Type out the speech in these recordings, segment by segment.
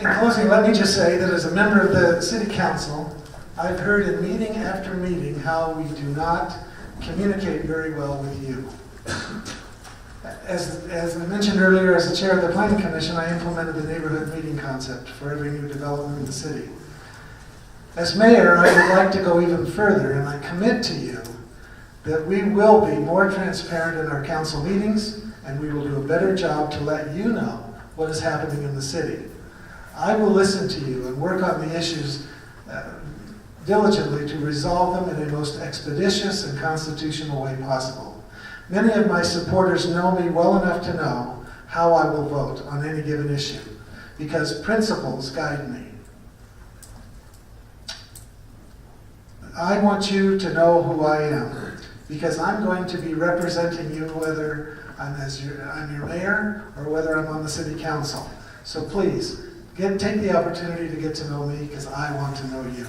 In closing, let me just say that as a member of the City Council, I've heard in meeting after meeting how we do not communicate very well with you. As I mentioned earlier, as the chair of the Planning Commission, I implemented the neighborhood meeting concept for every new development in the city. As mayor, I would like to go even further, and I commit to you that we will be more transparent in our council meetings, and we will do a better job to let you know what is happening in the city. I will listen to you and work on the issues diligently to resolve them in a most expeditious and constitutional way possible. Many of my supporters know me well enough to know how I will vote on any given issue, because principles guide me. I want you to know who I am, because I'm going to be representing you whether I'm your mayor or whether I'm on the city council. So please, take the opportunity to get to know me, because I want to know you.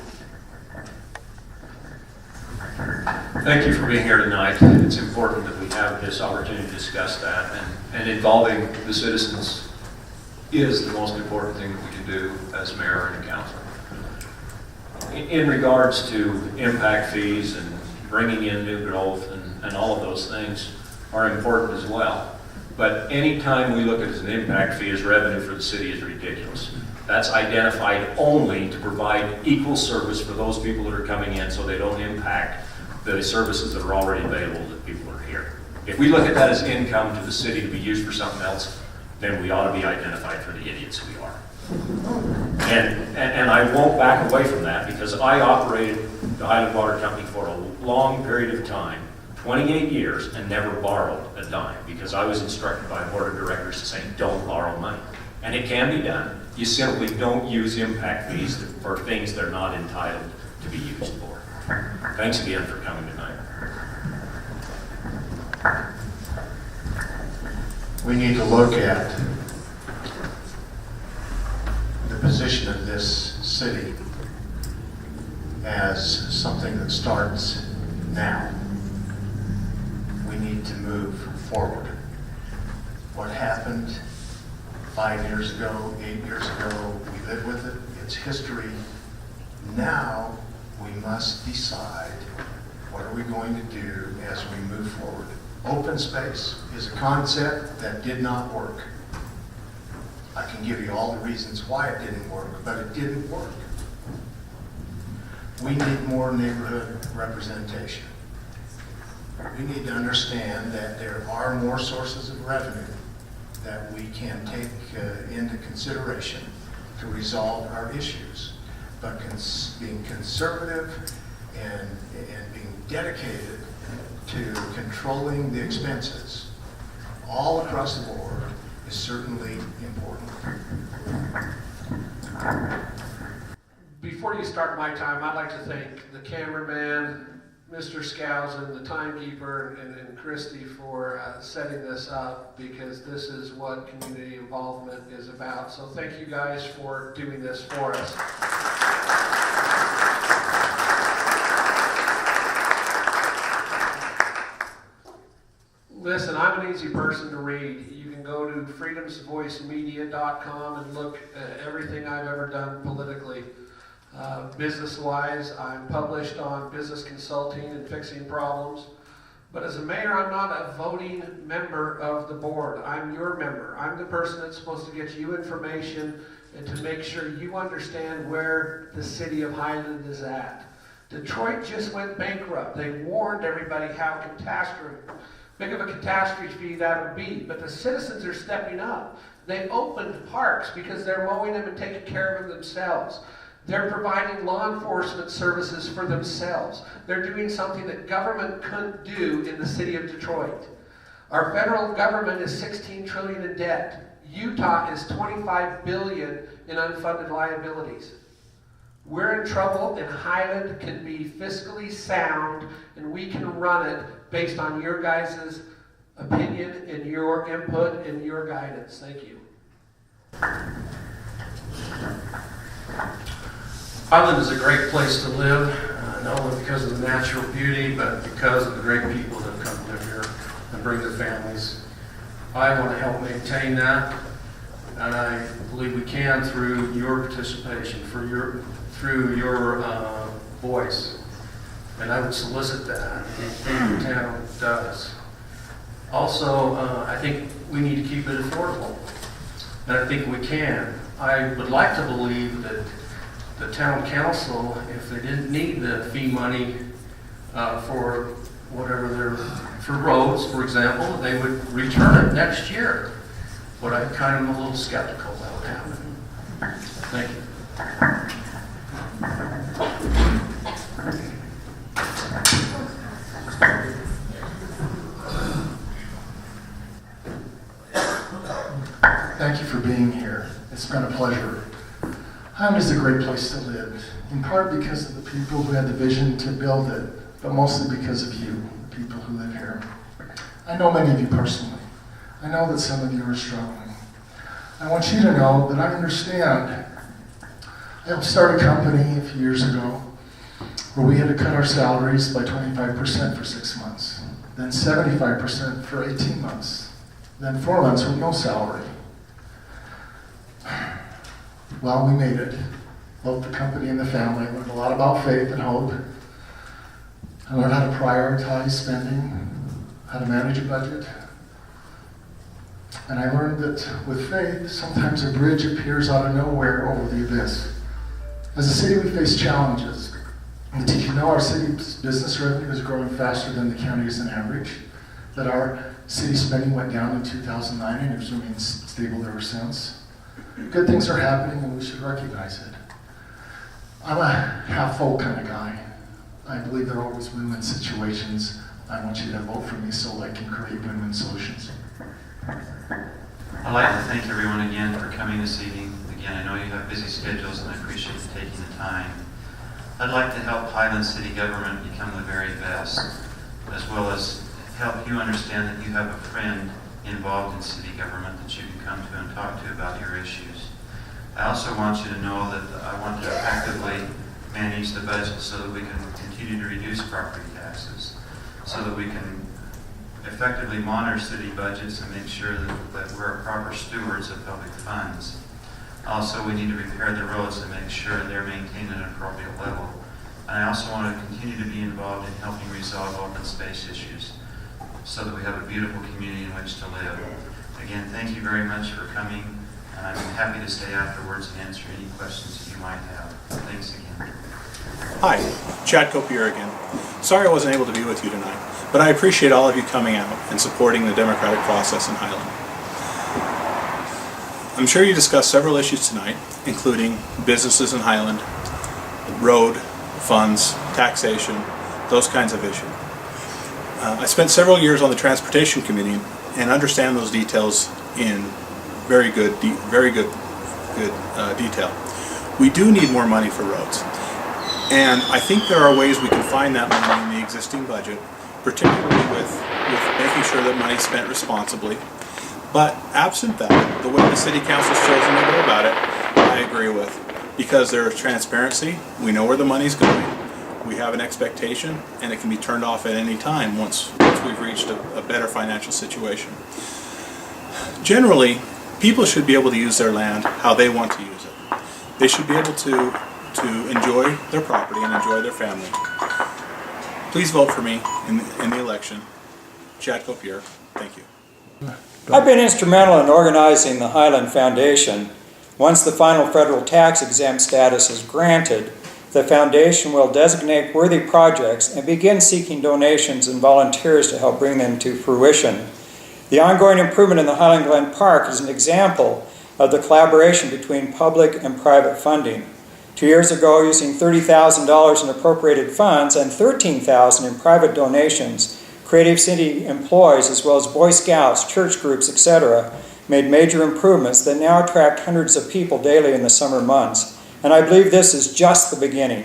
Thank you for being here tonight. It's important that we have this opportunity to discuss that, and involving the citizens is the most important thing that we can do as mayor and council. In regards to impact fees and bringing in new growth and all of those things are important as well. But anytime we look at it as an impact fee as revenue for the city is ridiculous. That's identified only to provide equal service for those people that are coming in so they don't impact the services that are already available that people are here. If we look at that as income to the city to be used for something else, then we ought to be identified for the idiots we are. And I won't back away from that, because I operated the Highland Water Company for a long period of time, 28 years, and never borrowed a dime, because I was instructed by a board of directors to say, don't borrow money. And it can be done. You simply don't use impact fees for things they're not entitled to be used for. Thanks again for coming tonight. We need to look at the position of this city as something that starts now. We need to move forward. What happened 5 years ago, 8 years ago, we live with it. It's history. Now we must decide what are we going to do as we move forward. Open space is a concept that did not work. I can give you all the reasons why it didn't work, but it didn't work. We need more neighborhood representation. We need to understand that there are more sources of revenue that we can take into consideration to resolve our issues. But being conservative and being dedicated to controlling the expenses all across the board is certainly important. Before you start my time, I'd like to thank the cameraman, Mr. Skousen, the timekeeper, and Christy for setting this up, because this is what community involvement is about. So thank you guys for doing this for us. Listen, I'm an easy person to read. You can go to freedomsvoicemedia.com and look at everything I've ever done politically. Business-wise, I'm published on business consulting and fixing problems. But as a mayor, I'm not a voting member of the board. I'm your member. I'm the person that's supposed to get you information and to make sure you understand where the city of Highland is at. Detroit just went bankrupt. They warned everybody how big of a catastrophe that would be, but the citizens are stepping up. They opened parks because they're mowing them and taking care of them themselves. They're providing law enforcement services for themselves. They're doing something that government couldn't do in the city of Detroit. Our federal government is $16 trillion in debt. Utah is $25 billion in unfunded liabilities. We're in trouble, and Highland can be fiscally sound, and we can run it based on your guys' opinion and your input and your guidance. Thank you. Highland is a great place to live, not only because of the natural beauty, but because of the great people that have come to live here and bring their families. I want to help maintain that. and I believe we can through your participation, through your voice. And I would solicit that if the town does. Also, I think we need to keep it affordable, and I think we can. I would like to believe that the town council, if they didn't need the fee money for whatever for roads, for example, they would return it next year. But I kind of am a little skeptical that would happen. Thank you. Thank you for being here. It's been a pleasure. Highland is a great place to live, in part because of the people who had the vision to build it, but mostly because of you, the people who live here. I know many of you personally. I know that some of you are struggling. I want you to know that I understand. I helped start a company a few years ago where we had to cut our salaries by 25% for 6 months, then 75% for 18 months, then 4 months with no salary. Well, we made it. Both the company and the family. I learned a lot about faith and hope. I learned how to prioritize spending, how to manage a budget. And I learned that with faith, sometimes a bridge appears out of nowhere over the abyss. As a city, we face challenges. And did you know our city's business revenue is growing faster than the county as an average? That our city spending went down in 2009 and has remained stable ever since? Good things are happening and we should recognize it. I'm a half-full kind of guy. I believe there are always win-win situations. I want you to vote for me so I can create win-win solutions. I'd like to thank everyone again for coming this evening. Again, I know you have busy schedules and I appreciate you taking the time. I'd like to help Highland City government become the very best, as well as help you understand that you have a friend involved in city government that you can come to and talk to about your issues. I also want you to know that I want to effectively manage the budget so that we can continue to reduce property taxes, so that we can effectively monitor city budgets and make sure that we're proper stewards of public funds. Also, we need to repair the roads and make sure they're maintained at an appropriate level. And I also want to continue to be involved in helping resolve open space issues so that we have a beautiful community in which to live. Again, thank you very much for coming, and I'm happy to stay afterwards and answer any questions that you might have. Thanks again. Hi, Chad Copier again. Sorry I wasn't able to be with you tonight, but I appreciate all of you coming out and supporting the democratic process in Highland. I'm sure you discussed several issues tonight, including businesses in Highland, road, funds, taxation, those kinds of issues. I spent several years on the Transportation Committee and understand those details in very good detail. We do need more money for roads, and I think there are ways we can find that money in the existing budget, particularly with making sure that money's spent responsibly. But absent that, the way the City Council's chosen to go about it, I agree with, because there is transparency, we know where the money's going, we have an expectation, and it can be turned off at any time once we've reached a better financial situation. Generally, people should be able to use their land how they want to use it. They should be able to enjoy their property and enjoy their family. Please vote for me in the election. Chad Copier, thank you. I've been instrumental in organizing the Highland Foundation. Once the final federal tax exempt status is granted, the foundation will designate worthy projects and begin seeking donations and volunteers to help bring them to fruition. The ongoing improvement in the Highland Glen Park is an example of the collaboration between public and private funding. 2 years ago, using $30,000 in appropriated funds and $13,000 in private donations, Creative City employees, as well as Boy Scouts, church groups, etc., made major improvements that now attract hundreds of people daily in the summer months. And I believe this is just the beginning.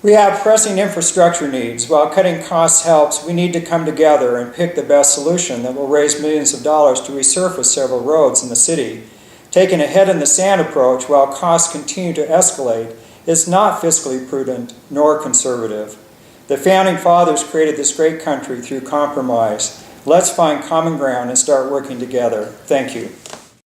We have pressing infrastructure needs. While cutting costs helps, we need to come together and pick the best solution that will raise millions of dollars to resurface several roads in the city. Taking a head-in-the-sand approach while costs continue to escalate is not fiscally prudent nor conservative. The Founding Fathers created this great country through compromise. Let's find common ground and start working together. Thank you.